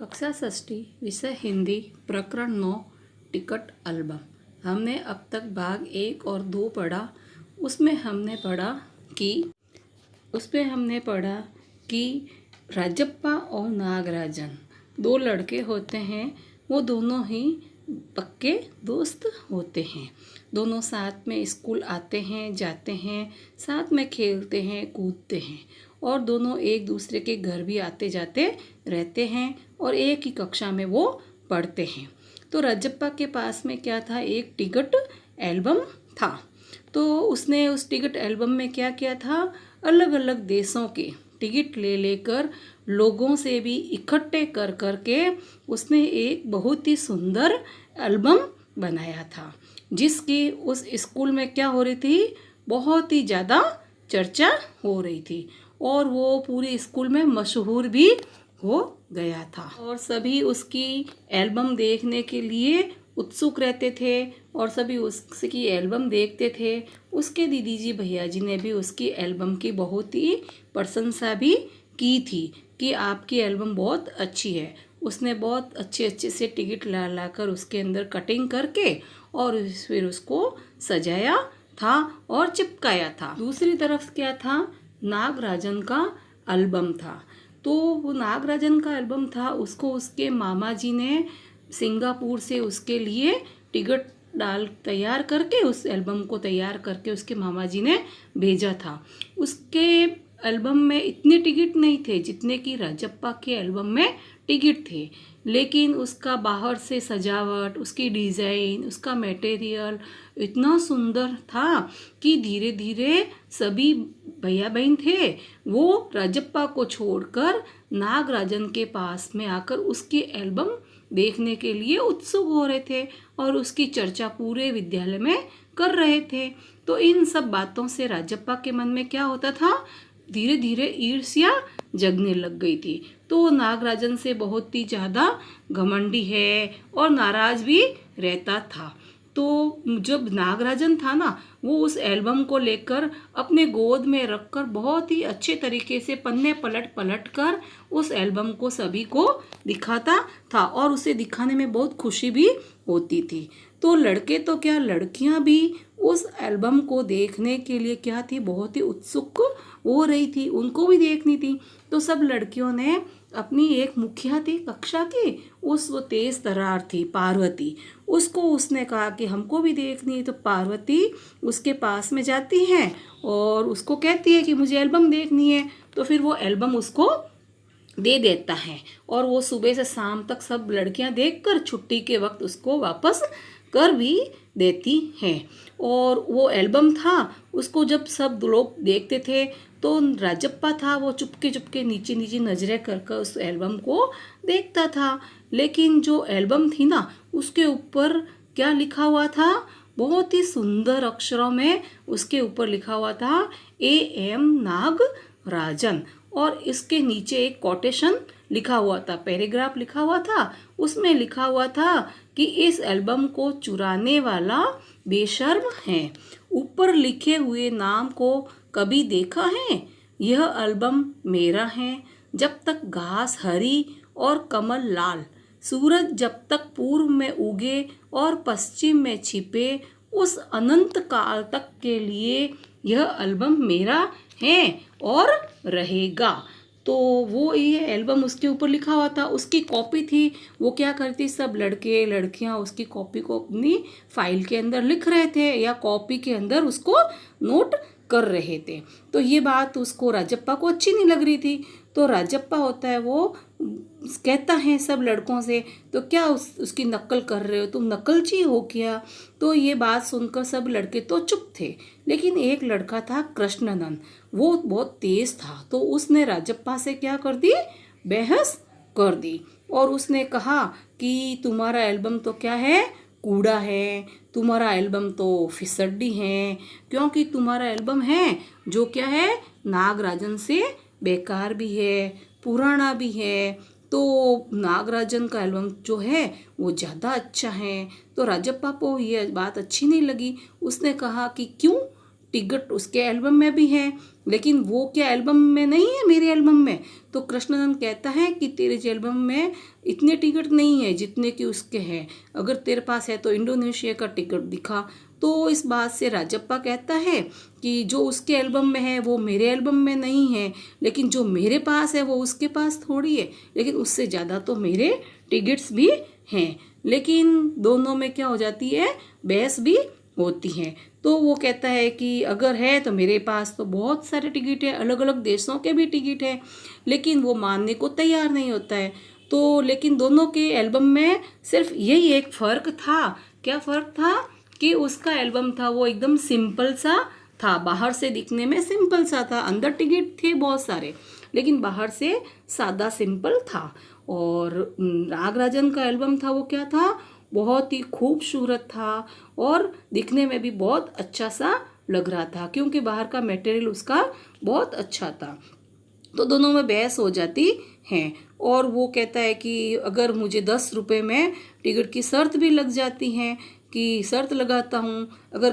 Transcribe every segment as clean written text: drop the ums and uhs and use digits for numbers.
कक्षा षष्ठी विषय हिंदी प्रकरण 9 टिकट एल्बम। हमने अब तक भाग 1 और 2 पढ़ा। उसमें हमने पढ़ा कि राजप्पा और नागराजन दो लड़के होते हैं। वो दोनों ही पक्के दोस्त होते हैं। दोनों साथ में स्कूल आते हैं, जाते हैं, साथ में खेलते हैं, कूदते हैं और दोनों एक दूसरे के घर भी आते जाते रहते हैं और एक ही कक्षा में वो पढ़ते हैं। तो राजप्पा के पास में क्या था, एक टिकट एल्बम था। तो उसने उस टिकट एल्बम में क्या किया था, अलग अलग देशों के टिकट ले लेकर लोगों से भी इकट्ठे कर कर के उसने एक बहुत ही सुंदर एल्बम बनाया था, जिसकी उस स्कूल में क्या हो रही थी, बहुत ही ज़्यादा चर्चा हो रही थी और वो पूरे स्कूल में मशहूर भी हो गया था और सभी उसकी एल्बम देखने के लिए उत्सुक रहते थे और सभी उसकी एल्बम देखते थे। उसके दीदी जी भैया जी ने भी उसकी एल्बम की बहुत ही प्रशंसा भी की थी कि आपकी एल्बम बहुत अच्छी है। उसने बहुत अच्छे अच्छे से टिकट ला ला कर उसके अंदर कटिंग करके और फिर उसको सजाया था और चिपकाया था। दूसरी तरफ क्या था, नागराजन का एल्बम था। तो वो नागराजन का एल्बम था, उसको उसके मामा जी ने सिंगापुर से उसके लिए टिकट तैयार करके उस एल्बम को तैयार करके उसके मामा जी ने भेजा था। उसके एल्बम में इतने टिकट नहीं थे जितने कि राजप्पा के एल्बम में टिकट थे, लेकिन उसका बाहर से सजावट, उसकी डिज़ाइन, उसका मटेरियल इतना सुंदर था कि धीरे धीरे सभी भैया बहन थे वो राजप्पा को छोड़कर नागराजन के पास में आकर उसकी एल्बम देखने के लिए उत्सुक हो रहे थे और उसकी चर्चा पूरे विद्यालय में कर रहे थे। तो इन सब बातों से राजप्पा के मन में क्या होता था, धीरे धीरे ईर्ष्या जगने लग गई थी। तो नागराजन से बहुत ही ज़्यादा घमंडी है और नाराज़ भी रहता था। तो जब नागराजन था ना, वो उस एल्बम को लेकर अपने गोद में रखकर बहुत ही अच्छे तरीके से पन्ने पलट पलट कर उस एल्बम को सभी को दिखाता था और उसे दिखाने में बहुत खुशी भी होती थी। तो लड़के तो क्या, लड़कियां भी उस एल्बम को देखने के लिए क्या थी, बहुत ही उत्सुक हो रही थी, उनको भी देखनी थी। तो सब लड़कियों ने अपनी एक मुखिया थी कक्षा की, वो तेज तर्रार थी पार्वती, उसको उसने कहा कि हमको भी देखनी है। तो पार्वती उसके पास में जाती है और उसको कहती है कि मुझे एल्बम देखनी है। तो फिर वो एल्बम उसको दे देता है और वो सुबह से शाम तक सब लड़कियां देखकर छुट्टी के वक्त उसको वापस कर भी देती हैं। और वो एल्बम था, उसको जब सब लोग देखते थे तो राजप्पा था, वो चुपके चुपके नीचे नीचे नजरें कर कर उस एल्बम को देखता था। लेकिन जो एल्बम थी ना, उसके ऊपर क्या लिखा हुआ था, बहुत ही सुंदर अक्षरों में उसके ऊपर लिखा हुआ था AM नागराजन और इसके नीचे एक कोटेशन लिखा हुआ था, पैराग्राफ लिखा हुआ था। उसमें लिखा हुआ था कि इस एल्बम को चुराने वाला बेशर्म है। ऊपर लिखे हुए नाम को कभी देखा है? यह एल्बम मेरा है। जब तक घास हरी और कमल लाल, सूरज जब तक पूर्व में उगे और पश्चिम में छिपे, उस अनंत काल तक के लिए यह एल्बम मेरा है और रहेगा। तो वो ये एल्बम उसके ऊपर लिखा हुआ था, उसकी कॉपी थी। वो क्या करती, सब लड़के लड़कियां उसकी कॉपी को अपनी फाइल के अंदर लिख रहे थे या कॉपी के अंदर उसको नोट कर रहे थे। तो ये बात उसको राजप्पा को अच्छी नहीं लग रही थी। तो राजप्पा होता है, वो कहता है सब लड़कों से, तो क्या उसकी नकल कर रहे हो, तुम नकलची हो क्या? तो ये बात सुनकर सब लड़के तो चुप थे, लेकिन एक लड़का था कृष्णनंद, वो बहुत तेज था। तो उसने राजप्पा से क्या कर दी, बहस कर दी और उसने कहा कि तुम्हारा एल्बम तो क्या है, कूड़ा है, तुम्हारा एल्बम तो फिसड्डी है, क्योंकि तुम्हारा एल्बम है जो क्या है, नागराजन से बेकार भी है, पुराना भी है। तो नागराजन का एल्बम जो है वो ज़्यादा अच्छा है। तो राजप्पा को ये बात अच्छी नहीं लगी। उसने कहा कि क्यों, टिकट उसके एल्बम में भी है, लेकिन वो क्या एल्बम में नहीं है मेरे एल्बम में। तो कृष्णनंद कहता है कि तेरे एल्बम में इतने टिकट नहीं है जितने कि उसके हैं, अगर तेरे पास है तो इंडोनेशिया का टिकट दिखा। तो इस बात से राजप्पा कहता है कि जो उसके एल्बम में है वो मेरे एल्बम में नहीं है, लेकिन जो मेरे पास है वो उसके पास थोड़ी है, लेकिन उससे ज़्यादा तो मेरे टिकट्स भी हैं। लेकिन दोनों में क्या हो जाती है, बहस भी होती है। तो वो कहता है कि अगर है तो मेरे पास तो बहुत सारे टिकट है, अलग अलग देशों के भी टिकट है, लेकिन वो मानने को तैयार नहीं होता है। तो लेकिन दोनों के एल्बम में सिर्फ यही एक फ़र्क था। क्या फ़र्क था कि उसका एल्बम था वो एकदम सिंपल सा था, बाहर से दिखने में सिंपल सा था, अंदर टिकट थे बहुत सारे, लेकिन बाहर से सादा सिंपल था। और नागराजन का एल्बम था वो क्या था, बहुत ही खूबसूरत था और दिखने में भी बहुत अच्छा सा लग रहा था, क्योंकि बाहर का मटेरियल उसका बहुत अच्छा था। तो दोनों में बहस हो जाती है और वो कहता है कि अगर मुझे 10 रुपये में टिकट की शर्त भी लग जाती है कि शर्त लगाता हूँ, अगर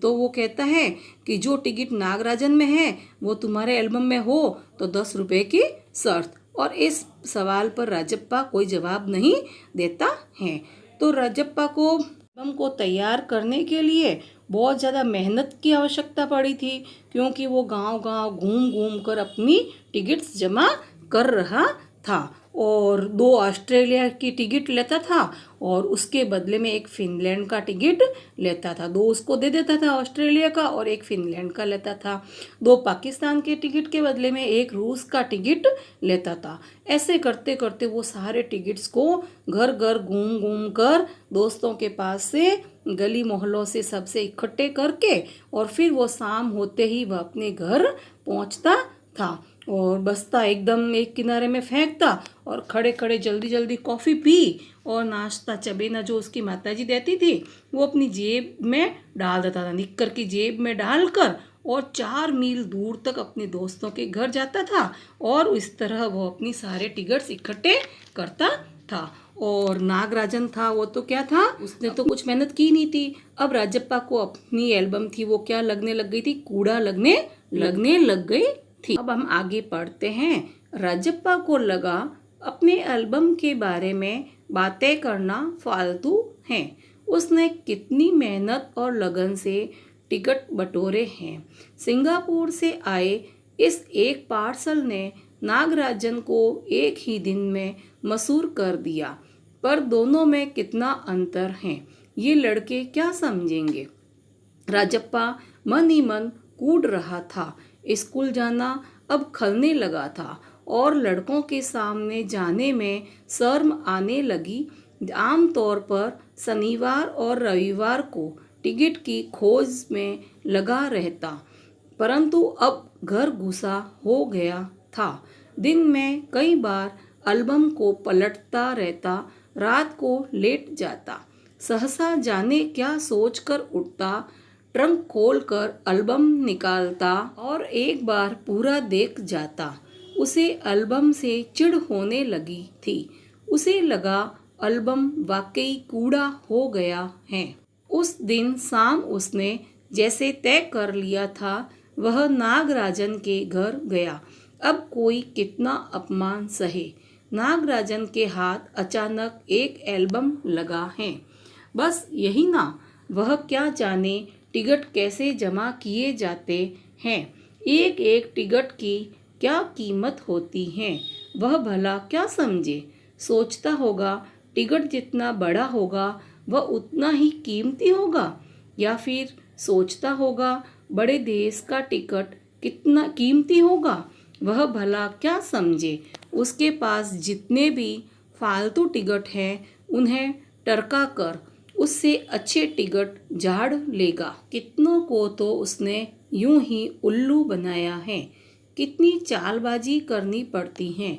तो वो कहता है कि जो टिकट नागराजन में है वो तुम्हारे एल्बम में हो तो 10 रुपये की शर्त। और इस सवाल पर राजप्पा कोई जवाब नहीं देता है। तो राजप्पा को एल्बम को तैयार करने के लिए बहुत ज़्यादा मेहनत की आवश्यकता पड़ी थी, क्योंकि वो गांव-गांव घूम घूम कर अपनी टिकट्स जमा कर रहा था और 2 ऑस्ट्रेलिया की टिकट लेता था और उसके बदले में एक फिनलैंड का टिकट लेता था। 2 उसको दे देता था ऑस्ट्रेलिया का और एक फिनलैंड का लेता था। 2 पाकिस्तान के टिकट के बदले में एक रूस का टिकट लेता था। ऐसे करते करते वो सारे टिकट्स को घर घर घूम घूम कर दोस्तों के पास से, गली मोहल्लों से सबसे इकट्ठे करके और फिर वो शाम होते ही वह अपने घर पहुंचता था और बस्ता एकदम एक किनारे में फेंकता और खड़े खड़े जल्दी जल्दी कॉफ़ी पी और नाश्ता चबेना जो उसकी माताजी देती थी वो अपनी जेब में डाल देता था, निक्कर की जेब में डालकर, और 4 मील दूर तक अपने दोस्तों के घर जाता था और इस तरह वो अपनी सारे टिकट्स इकट्ठे करता था। और नागराजन था वो तो क्या था, उसने तो कुछ मेहनत की नहीं थी। अब राजप्पा को अपनी एल्बम थी वो क्या लगने लग गई थी, कूड़ा लगने लग गई थी। अब हम आगे पढ़ते हैं। राजप्पा को लगा अपने एल्बम के बारे में बातें करना फालतू है। उसने कितनी मेहनत और लगन से टिकट बटोरे हैं। सिंगापुर से आए इस एक पार्सल ने नागराजन को एक ही दिन में मशहूर कर दिया। पर दोनों में कितना अंतर है, ये लड़के क्या समझेंगे। राजप्पा मन ही मन कूद रहा था। स्कूल जाना अब खलने लगा था और लड़कों के सामने जाने में शर्म आने लगी। आमतौर पर शनिवार और रविवार को टिकट की खोज में लगा रहता, परंतु अब घर घुसा हो गया था। दिन में कई बार एल्बम को पलटता रहता, रात को लेट जाता, सहसा जाने क्या सोचकर उठता, ट्रंक खोलकर एल्बम निकालता और एक बार पूरा देख जाता। उसे एल्बम से चिढ़ होने लगी थी। उसे लगा एल्बम वाकई कूड़ा हो गया है। उस दिन शाम उसने जैसे तय कर लिया था वह नागराजन के घर गया। अब कोई कितना अपमान सहे, नागराजन के हाथ अचानक एक एल्बम लगा है। बस यही ना, वह क्या जाने टिकट कैसे जमा किए जाते हैं, एक एक टिकट की क्या कीमत होती है, वह भला क्या समझे। सोचता होगा टिकट जितना बड़ा होगा वह उतना ही कीमती होगा, या फिर सोचता होगा बड़े देश का टिकट कितना कीमती होगा, वह भला क्या समझे। उसके पास जितने भी फालतू टिकट हैं उन्हें टरका कर उससे अच्छे टिकट झाड़ लेगा। कितनों को तो उसने यूं ही उल्लू बनाया है। कितनी चालबाजी करनी पड़ती है।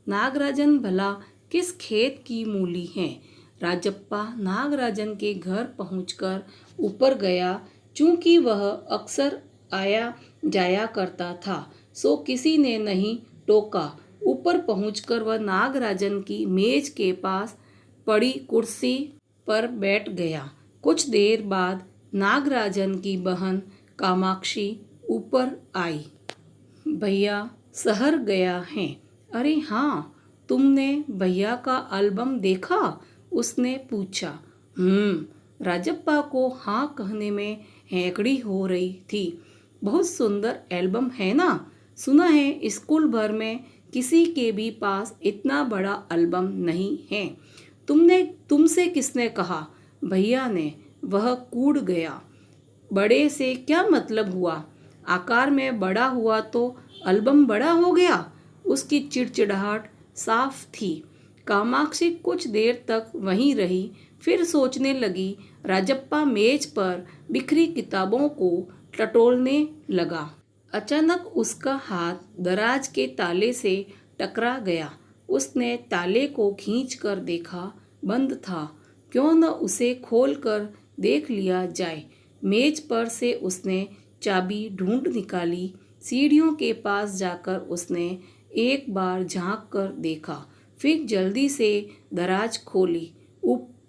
नागराजन भला किस खेत की मूली है। राजप्पा नागराजन के घर पहुंचकर ऊपर गया। चूंकि वह अक्सर आया जाया करता था सो किसी ने नहीं टोका। ऊपर पहुंचकर वह नागराजन की मेज के पास पड़ी कुर्सी पर बैठ गया। कुछ देर बाद नागराजन की बहन कामाक्षी ऊपर आई। भैया शहर गया है। अरे हाँ, तुमने भैया का एल्बम देखा? उसने पूछा। राजप्पा को हाँ कहने में हैकड़ी हो रही थी। बहुत सुंदर एल्बम है ना? सुना है स्कूल भर में किसी के भी पास इतना बड़ा एल्बम नहीं है। तुमसे किसने कहा? भैया ने। वह कूद गया। बड़े से क्या मतलब हुआ? आकार में बड़ा हुआ तो एल्बम बड़ा हो गया। उसकी चिड़चिड़ाहट साफ थी। कामाक्षी कुछ देर तक वहीं रही, फिर सोचने लगी। राजप्पा मेज पर बिखरी किताबों को टटोलने लगा। अचानक उसका हाथ दराज के ताले से टकरा गया। उसने ताले को खींचकर देखा, बंद था। क्यों न उसे खोलकर देख लिया जाए। मेज पर से उसने चाबी ढूंढ निकाली। सीढ़ियों के पास जाकर उसने एक बार झांक कर देखा, फिर जल्दी से दराज खोली।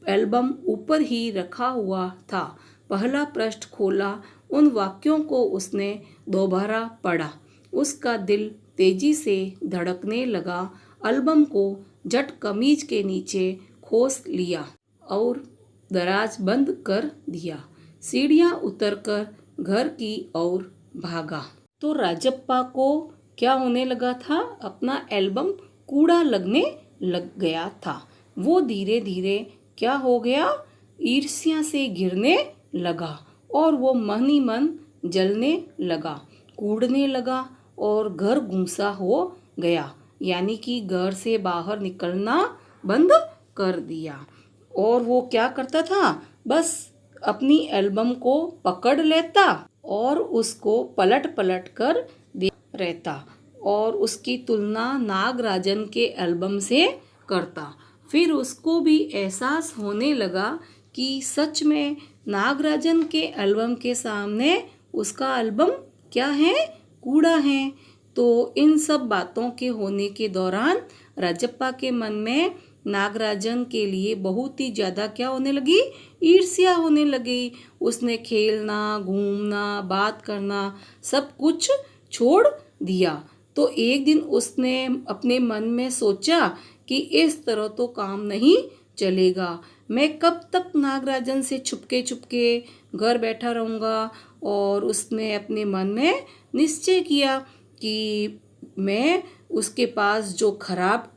एल्बम ऊपर ही रखा हुआ था। पहला पृष्ठ खोला। उन वाक्यों को उसने दोबारा पढ़ा। उसका दिल तेजी से धड़कने लगा। एल्बम को झट कमीज के नीचे खोस लिया और दराज बंद कर दिया। सीढ़ियां उतरकर घर की ओर भागा। तो राजप्पा को क्या होने लगा था? अपना एल्बम कूड़ा लगने लग गया था। वो धीरे धीरे क्या हो गया? ईर्ष्या से गिरने लगा और वो मन ही मन जलने लगा, कूड़ने लगा और घर गुमसा हो गया। यानी कि घर से बाहर निकलना बंद कर दिया। और वो क्या करता था? बस अपनी एल्बम को पकड़ लेता और उसको पलट पलट कर देख रहता और उसकी तुलना नागराजन के एल्बम से करता। फिर उसको भी एहसास होने लगा कि सच में नागराजन के एल्बम के सामने उसका एल्बम क्या है? कूड़ा है। तो इन सब बातों के होने के दौरान राजप्पा के मन में नागराजन के लिए बहुत ही ज़्यादा क्या होने लगी? ईर्ष्या होने लगी। उसने खेलना, घूमना, बात करना सब कुछ छोड़ दिया। तो एक दिन उसने अपने मन में सोचा कि इस तरह तो काम नहीं चलेगा। मैं कब तक नागराजन से छुपके छुपके घर बैठा रहूँगा। और उसने अपने मन में निश्चय किया कि मैं उसके पास जो खराब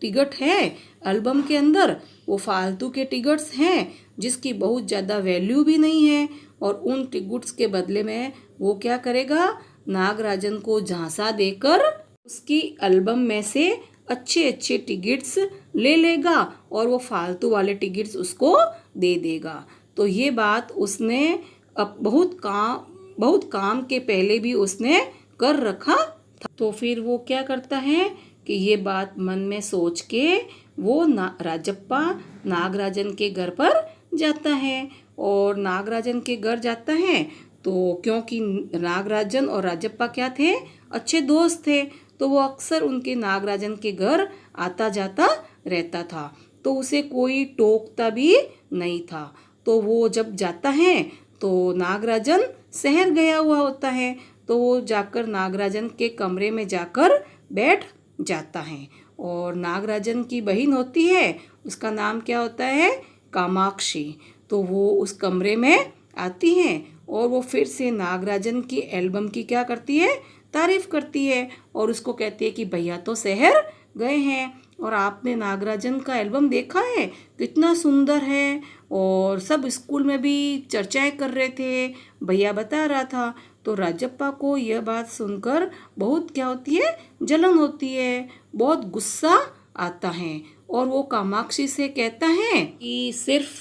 टिकट है एल्बम के अंदर, वो फालतू के टिकट्स हैं जिसकी बहुत ज़्यादा वैल्यू भी नहीं है। और उन टिकट्स के बदले में वो क्या करेगा? नागराजन को झांसा देकर उसकी एल्बम में से अच्छे अच्छे टिकट्स ले लेगा और वो फालतू वाले टिकट्स उसको दे देगा। तो ये बात उसने अब बहुत काम के पहले भी उसने कर रखा था। तो फिर वो क्या करता है कि ये बात मन में सोच के वो राजप्पा नागराजन के घर पर जाता है। और नागराजन के घर जाता है तो क्योंकि नागराजन और राजप्पा क्या थे? अच्छे दोस्त थे। तो वो अक्सर उनके नागराजन के घर आता जाता रहता था। तो उसे कोई टोकता भी नहीं था। तो वो जब जाता है तो नागराजन शहर गया हुआ होता है। तो वो जाकर नागराजन के कमरे में जाकर बैठ जाता है। और नागराजन की बहन होती है, उसका नाम क्या होता है? कामाक्षी। तो वो उस कमरे में आती है और वो फिर से नागराजन की एल्बम की क्या करती है? तारीफ करती है और उसको कहती है कि भैया तो शहर गए हैं और आपने नागराजन का एल्बम देखा है? कितना सुंदर है। और सब स्कूल में भी चर्चाएं कर रहे थे, भैया बता रहा था। तो राजप्पा को यह बात सुनकर बहुत क्या होती है? जलन होती है, बहुत गुस्सा आता है। और वो कामाक्षी से कहता है कि सिर्फ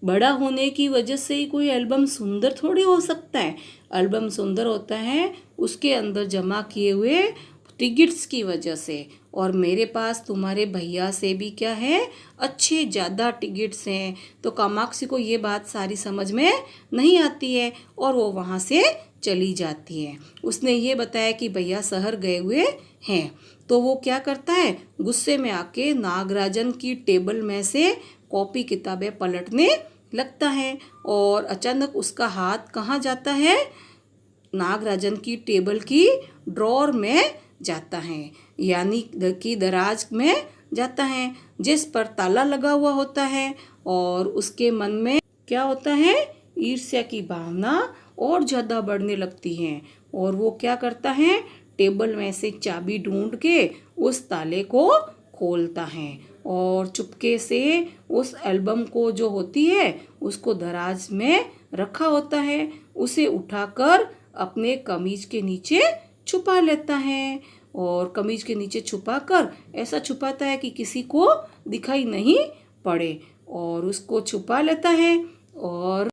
बड़ा होने की वजह से ही कोई एल्बम सुंदर थोड़ी हो सकता है। एल्बम सुंदर होता है उसके अंदर जमा किए हुए टिकट्स की वजह से। और मेरे पास तुम्हारे भैया से भी क्या है? अच्छे ज़्यादा टिकट्स हैं। तो कामाक्षी को ये बात सारी समझ में नहीं आती है और वो वहाँ से चली जाती है। उसने ये बताया कि भैया शहर गए हुए हैं। तो वो क्या करता है? गुस्से में आके नागराजन की टेबल में से कॉपी किताबें पलटने लगता है। और अचानक उसका हाथ कहाँ जाता है? नागराजन की टेबल की ड्रॉर में जाता है, यानी कि दराज में जाता है, जिस पर ताला लगा हुआ होता है। और उसके मन में क्या होता है, ईर्ष्या की भावना और ज़्यादा बढ़ने लगती है। और वो क्या करता है, टेबल में से चाबी ढूंढ के उस ताले को खोलता है और चुपके से उस एल्बम को जो होती है उसको दराज में रखा होता है, उसे उठाकर अपने कमीज के नीचे छुपा लेता है। और कमीज के नीचे छुपाकर ऐसा छुपाता है कि किसी को दिखाई नहीं पड़े, और उसको छुपा लेता है। और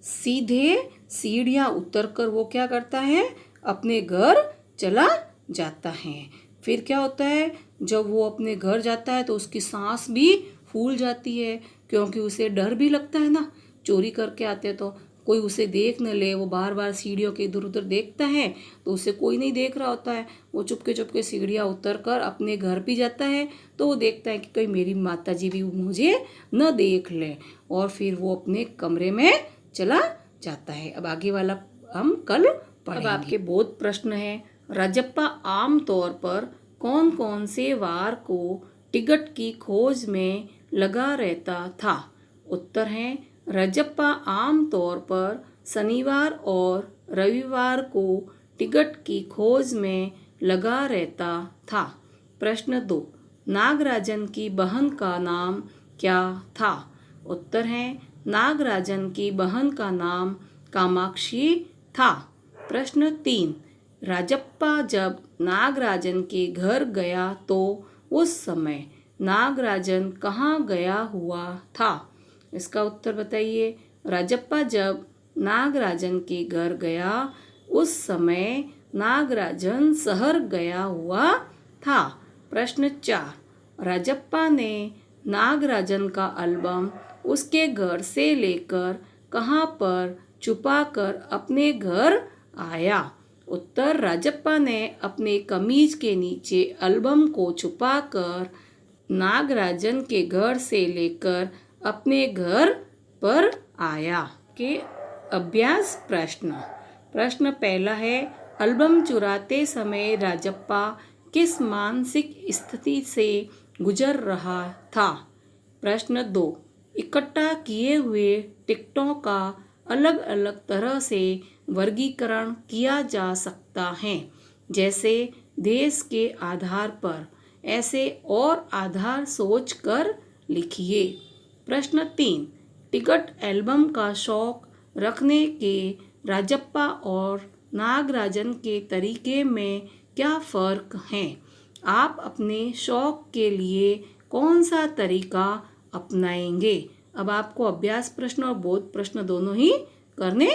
सीधे सीढ़ियाँ उतरकर वो क्या करता है, अपने घर चला जाता है। फिर क्या होता है, जब वो अपने घर जाता है तो उसकी सांस भी फूल जाती है, क्योंकि उसे डर भी लगता है ना, चोरी करके आते हैं तो कोई उसे देख न ले। वो बार बार सीढ़ियों के इधर उधर देखता है तो उसे कोई नहीं देख रहा होता है। वो चुपके चुपके सीढ़ियाँ उतर कर अपने घर भी जाता है, तो वो देखता है कि कहीं मेरी माता जी भी मुझे न देख ले, और फिर वो अपने कमरे में चला जाता है। अब आगे वाला हम कल पढ़ेंगे। अब आपके बोध प्रश्न है, राजप्पा आम तौर पर कौन कौन से वार को टिकट की खोज में लगा रहता था? उत्तर है, राजप्पा आम तौर पर शनिवार और रविवार को टिकट की खोज में लगा रहता था। प्रश्न 2, नागराजन की बहन का नाम क्या था? उत्तर है, नागराजन की बहन का नाम कामाक्षी था। प्रश्न 3, राजप्पा जब नागराजन के घर गया तो उस समय नागराजन कहाँ गया हुआ था? इसका उत्तर बताइए। राजप्पा जब नागराजन के घर गया उस समय नागराजन शहर गया हुआ था। प्रश्न 4, राजप्पा ने नागराजन का एल्बम उसके घर से लेकर कहाँ पर छुपाकर अपने घर आया? उत्तर, राजप्पा ने अपने कमीज के नीचे एल्बम को छुपाकर नागराजन के घर से लेकर अपने घर पर आया। के अभ्यास प्रश्न। प्रश्न पहला है, एल्बम चुराते समय राजप्पा किस मानसिक स्थिति से गुजर रहा था? प्रश्न 2, इकट्ठा किए हुए टिकटों का अलग अलग तरह से वर्गीकरण किया जा सकता है, जैसे देश के आधार पर। ऐसे और आधार सोचकर लिखिए। प्रश्न 3, टिकट एल्बम का शौक रखने के राजप्पा और नागराजन के तरीके में क्या फ़र्क है? आप अपने शौक के लिए कौन सा तरीका अपनाएंगे? अब आपको अभ्यास प्रश्न और बोध प्रश्न दोनों ही करने